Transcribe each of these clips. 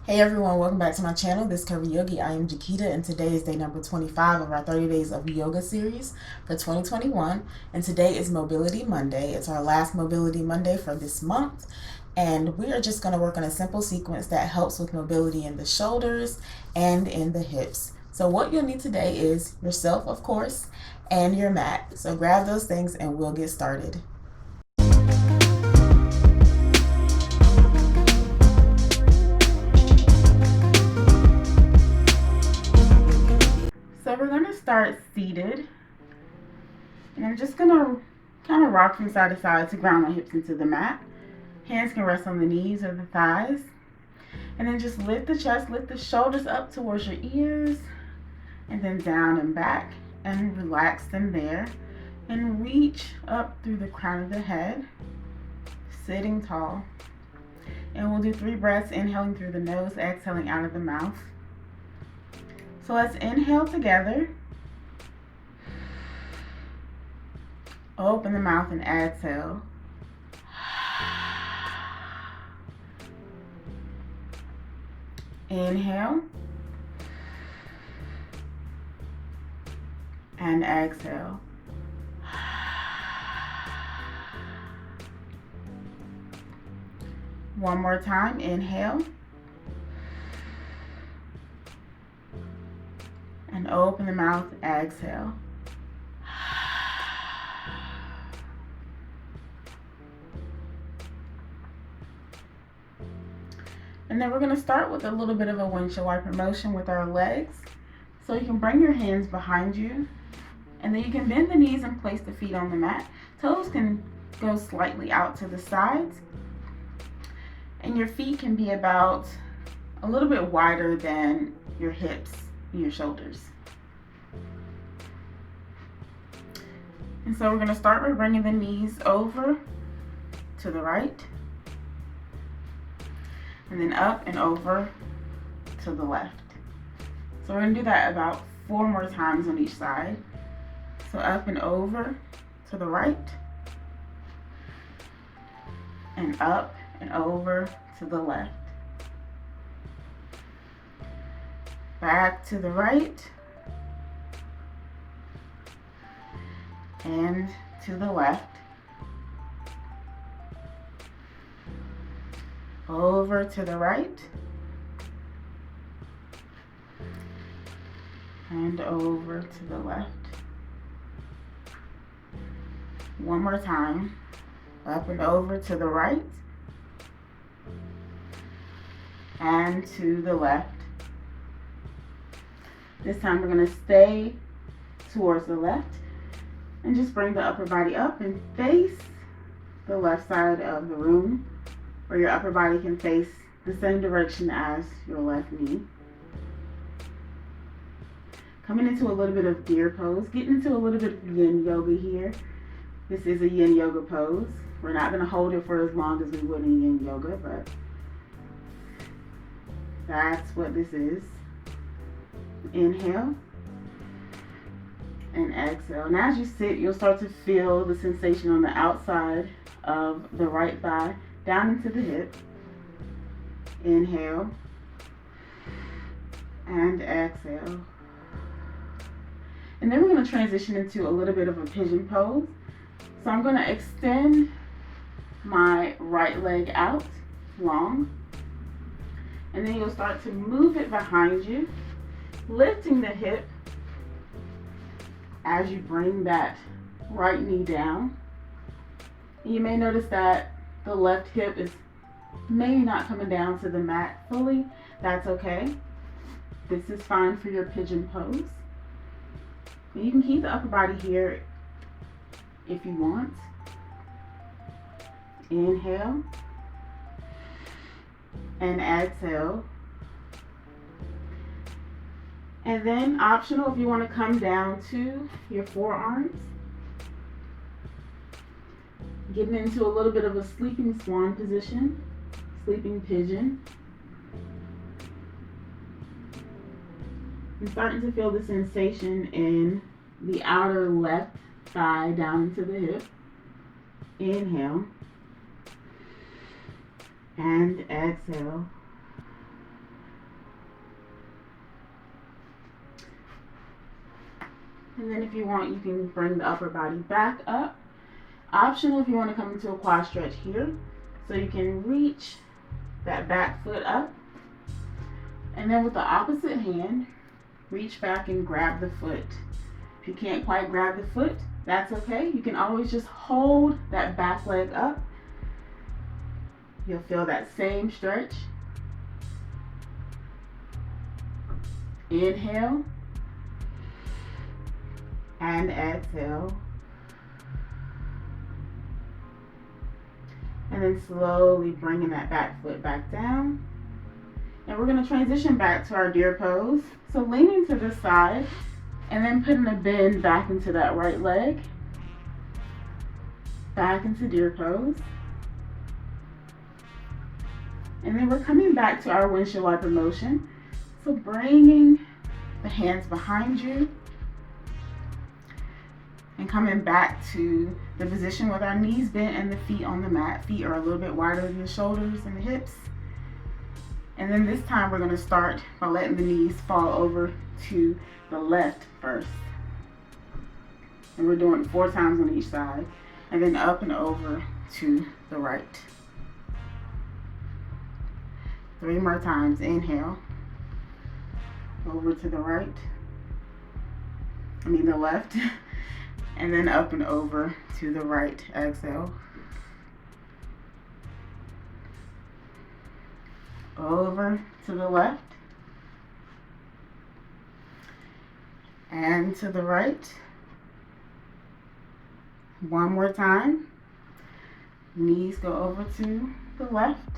Hey everyone, welcome back to my channel, This Curvi Yogi. I am Jakita, and today is day number 25 of our 30 Days of Yoga series for 2021. And today is Mobility Monday. It's our last Mobility Monday for this month. And we are just going to work on a simple sequence that helps with mobility in the shoulders and in the hips. So what you'll need today is yourself, of course, and your mat. So grab those things and we'll get started. So we're going to start seated, and I'm just going to kind of rock from side to side to ground my hips into the mat. Hands can rest on the knees or the thighs. And then just lift the chest, lift the shoulders up towards your ears, and then down and back, and relax them there. And reach up through the crown of the head, sitting tall. And we'll do 3 breaths, inhaling through the nose, exhaling out of the mouth. So let's inhale together. Open the mouth and exhale. Inhale. And exhale. One more time. Inhale. And open the mouth. Exhale. And then we're going to start with a little bit of a windshield wiper motion with our legs. So you can bring your hands behind you, and then you can bend the knees and place the feet on the mat. Toes can go slightly out to the sides, and your feet can be about a little bit wider than your hips and your shoulders. And so we're going to start by bringing the knees over to the right, and then up and over to the left. So we're going to do that about 4 more times on each side. So up and over to the right, and up and over to the left. Back to the right, and to the left. Over to the right, and over to the left. One more time. Up and over to the right, and to the left. This time we're going to stay towards the left and just bring the upper body up and face the left side of the room, where your upper body can face the same direction as your left knee. Coming into a little bit of deer pose, getting into a little bit of yin yoga here. This is a yin yoga pose. We're not going to hold it for as long as we would in yin yoga, but that's what this is. Inhale and exhale. And as you sit, you'll start to feel the sensation on the outside of the right thigh down into the hip. Inhale and exhale. And then we're going to transition into a little bit of a pigeon pose. So I'm going to extend my right leg out long, and then you'll start to move it behind you, lifting the hip as you bring that right knee down. You may notice that the left hip is maybe not coming down to the mat fully. That's okay. This is fine for your pigeon pose. You can keep the upper body here if you want. Inhale and exhale. And then optional if you want to come down to your forearms. Getting into a little bit of a sleeping swan position, sleeping pigeon. I'm starting to feel the sensation in the outer left thigh down into the hip. Inhale. And exhale. And then if you want, you can bring the upper body back up. Optional if you want to come into a quad stretch here. So you can reach that back foot up. And then with the opposite hand, reach back and grab the foot. If you can't quite grab the foot, that's okay. You can always just hold that back leg up. You'll feel that same stretch. Inhale and exhale. And then slowly bringing that back foot back down. And we're going to transition back to our deer pose. So leaning to the side and then putting a bend back into that right leg. Back into deer pose. And then we're coming back to our windshield wiper motion. So bringing the hands behind you and coming back to the position with our knees bent and the feet on the mat. Feet are a little bit wider than the shoulders and the hips. And then this time we're going to start by letting the knees fall over to the left first. And we're doing 4 times on each side. And then up and over to the right. 3 more times. Inhale. Over to the right. The left. And then up and over to the right. Exhale. Over to the left. And to the right. 1 more time. Knees go over to the left.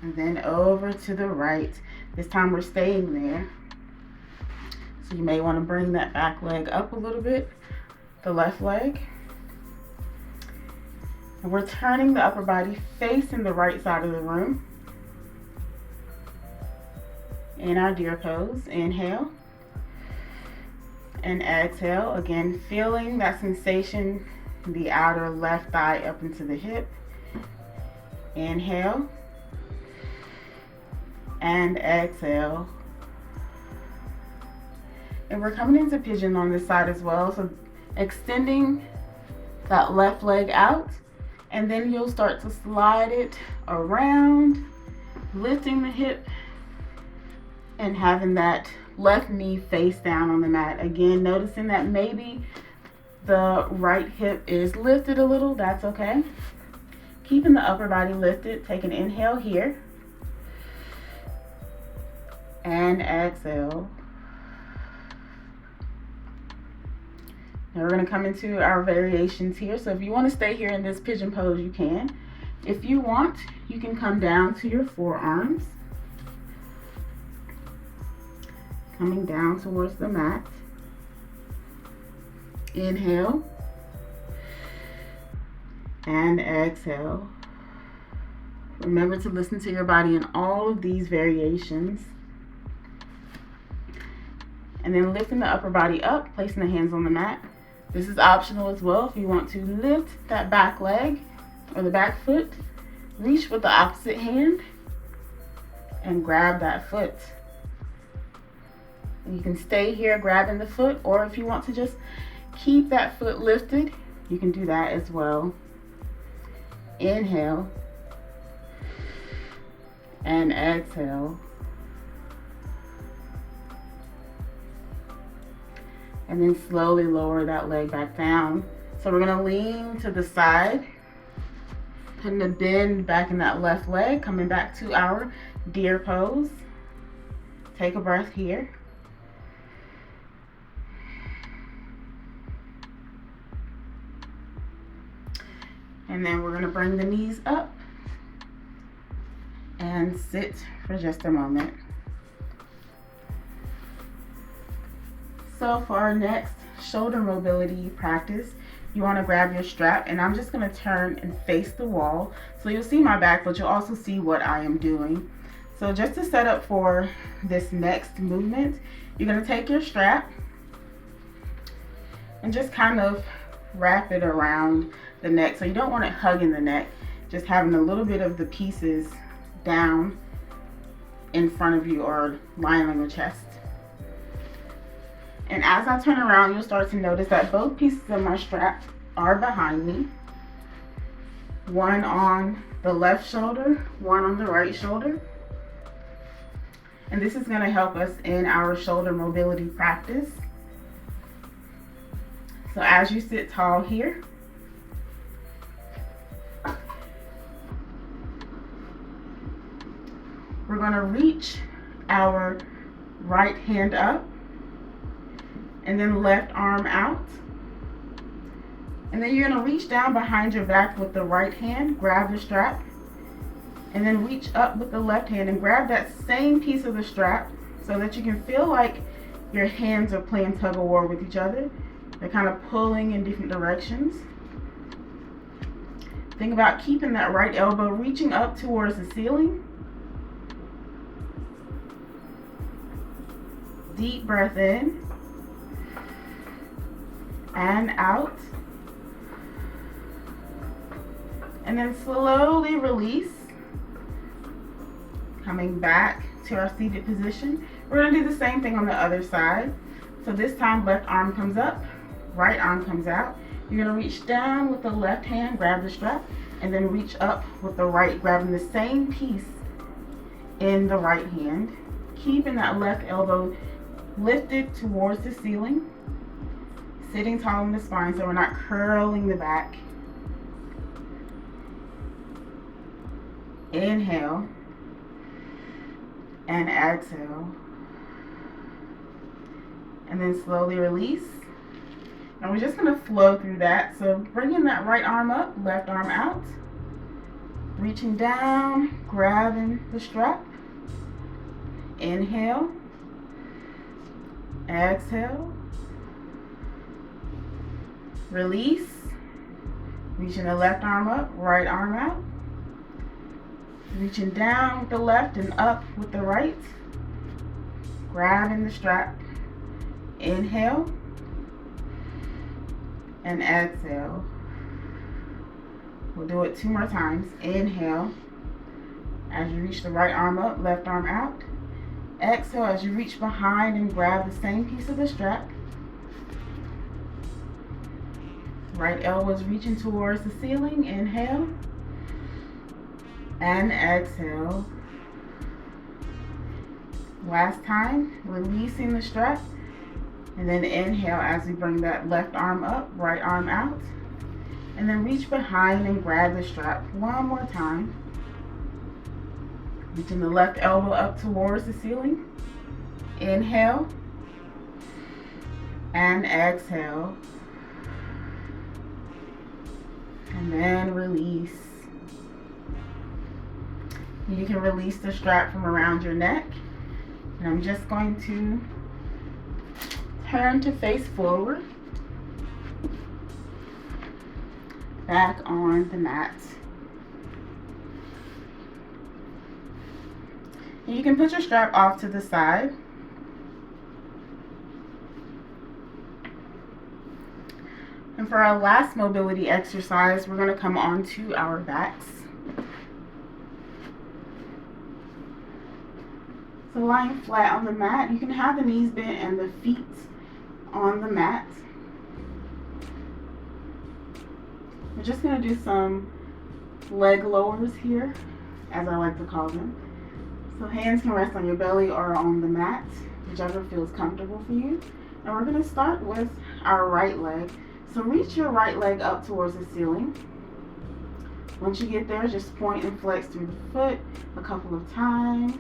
And then over to the right. This time we're staying there. So you may want to bring that back leg up a little bit, the left leg. And we're turning the upper body facing the right side of the room. In our deer pose, inhale. And exhale, again feeling that sensation, the outer left thigh up into the hip. Inhale. And exhale. And we're coming into pigeon on this side as well. So extending that left leg out, and then you'll start to slide it around, lifting the hip and having that left knee face down on the mat. Again, noticing that maybe the right hip is lifted a little, that's okay. Keeping the upper body lifted, take an inhale here. And exhale. Now we're going to come into our variations here. So if you want to stay here in this pigeon pose, you can. If you want, you can come down to your forearms. Coming down towards the mat. Inhale. And exhale. Remember to listen to your body in all of these variations. And then lifting the upper body up, placing the hands on the mat. This is optional as well. If you want to lift that back leg or the back foot, reach with the opposite hand and grab that foot. And you can stay here grabbing the foot, or if you want to just keep that foot lifted, you can do that as well. Inhale and exhale. And then slowly lower that leg back down. So we're going to lean to the side, putting a bend back in that left leg, coming back to our deer pose. Take a breath here. And then we're going to bring the knees up and sit for just a moment. So for our next shoulder mobility practice, you want to grab your strap, and I'm just going to turn and face the wall. So you'll see my back, but you'll also see what I am doing. So just to set up for this next movement, you're going to take your strap and just kind of wrap it around the neck. So you don't want it hugging the neck, just having a little bit of the pieces down in front of you or lying on your chest. And as I turn around, you'll start to notice that both pieces of my strap are behind me. One on the left shoulder, one on the right shoulder. And this is going to help us in our shoulder mobility practice. So as you sit tall here, we're going to reach our right hand up and then left arm out. And then you're going to reach down behind your back with the right hand, grab the strap, and then reach up with the left hand and grab that same piece of the strap so that you can feel like your hands are playing tug of war with each other. They're kind of pulling in different directions. Think about keeping that right elbow reaching up towards the ceiling. Deep breath in and out. And then slowly release. Coming back to our seated position. We're going to do the same thing on the other side. So this time left arm comes up, right arm comes out. You're going to reach down with the left hand, grab the strap, and then reach up with the right, grabbing the same piece in the right hand. Keeping that left elbow lifted towards the ceiling. Sitting tall in the spine so we're not curling the back. Inhale and exhale. And then slowly release. And we're just going to flow through that. So bringing that right arm up, left arm out. Reaching down, grabbing the strap. Inhale. Exhale. Release. Reaching the left arm up, right arm out. Reaching down with the left and up with the right. Grabbing the strap. Inhale. And exhale. We'll do it 2 more times. Inhale. As you reach the right arm up, left arm out. Exhale as you reach behind and grab the same piece of the strap. Right elbow is reaching towards the ceiling. Inhale. And exhale. Last time, releasing the strap. And then inhale as we bring that left arm up, right arm out. And then reach behind and grab the strap 1 more time. Reaching the left elbow up towards the ceiling. Inhale. And exhale. And then release. You can release the strap from around your neck. And I'm just going to turn to face forward. Back on the mat. And you can put your strap off to the side. And for our last mobility exercise, we're going to come onto our backs. So lying flat on the mat, you can have the knees bent and the feet on the mat. We're just going to do some leg lowers here, as I like to call them. So hands can rest on your belly or on the mat, whichever feels comfortable for you. And we're going to start with our right leg. So reach your right leg up towards the ceiling. Once you get there, just point and flex through the foot a couple of times.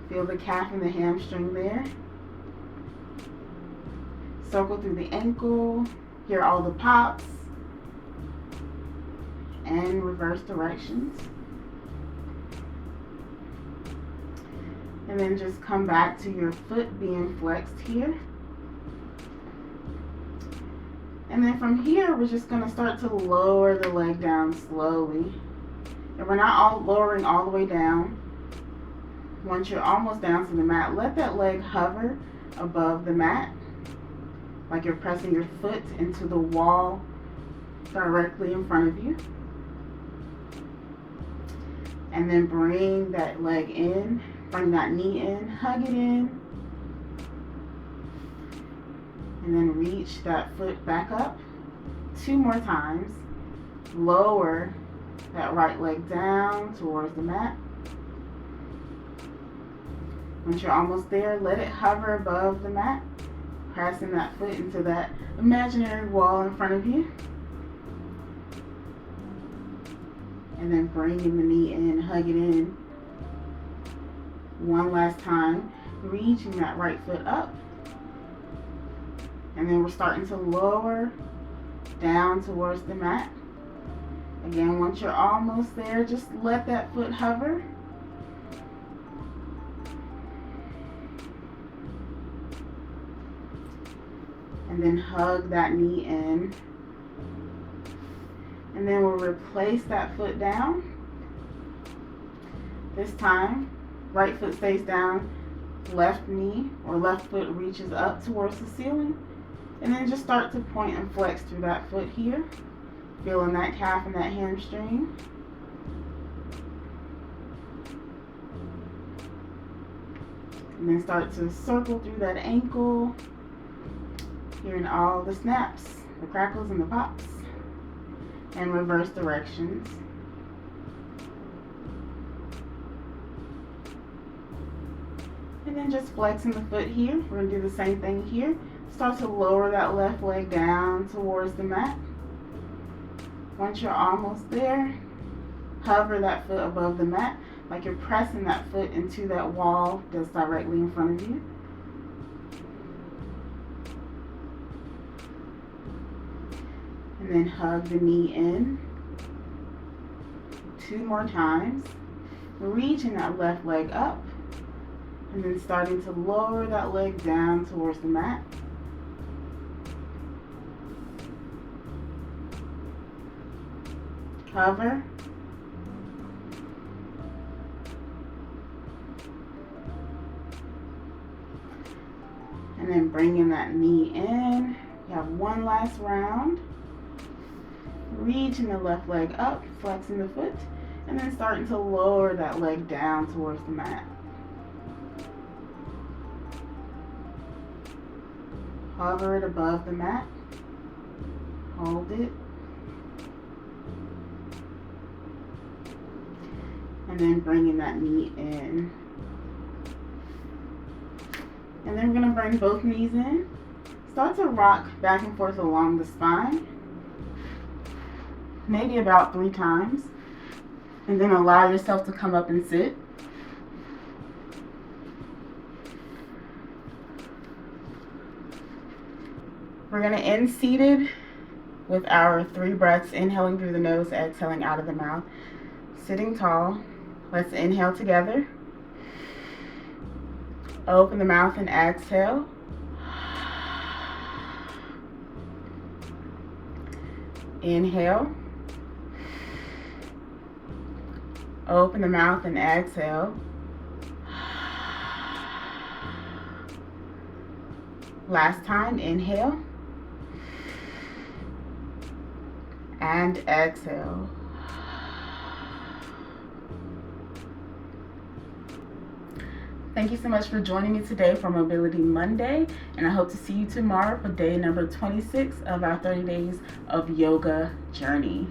Feel the calf and the hamstring there. Circle through the ankle. Hear all the pops. And reverse directions. And then just come back to your foot being flexed here. And then from here, we're just going to start to lower the leg down slowly. And we're not lowering all the way down. Once you're almost down to the mat, let that leg hover above the mat, like you're pressing your foot into the wall directly in front of you. And then bring that leg in, bring that knee in, hug it in. And then reach that foot back up 2 more times. Lower that right leg down towards the mat. Once you're almost there, let it hover above the mat, pressing that foot into that imaginary wall in front of you. And then bringing the knee in, hug it in. One last time, reaching that right foot up. And then we're starting to lower down towards the mat. Again, once you're almost there, just let that foot hover. And then hug that knee in. And then we'll replace that foot down. This time, right foot stays down, left knee or left foot reaches up towards the ceiling. And then just start to point and flex through that foot here. Feeling that calf and that hamstring. And then start to circle through that ankle. Hearing all the snaps, the crackles, and the pops. And reverse directions. And then just flexing the foot here. We're going to do the same thing here. Start to lower that left leg down towards the mat. Once you're almost there, hover that foot above the mat like you're pressing that foot into that wall that's directly in front of you. And then hug the knee in 2 more times, reaching that left leg up, and then starting to lower that leg down towards the mat. Hover. And then bringing that knee in. You have one last round. Reaching the left leg up, flexing the foot, and then starting to lower that leg down towards the mat. Hover it above the mat. Hold it. And then bringing that knee in. And then we're going to bring both knees in. Start to rock back and forth along the spine. Maybe about 3 times. And then allow yourself to come up and sit. We're going to end seated with our 3 breaths, inhaling through the nose, exhaling out of the mouth. Sitting tall. Let's inhale together. Open the mouth and exhale. Inhale. Open the mouth and exhale. Last time, inhale. And exhale. Thank you so much for joining me today for Mobility Monday, and I hope to see you tomorrow for day number 26 of our 30 days of yoga journey.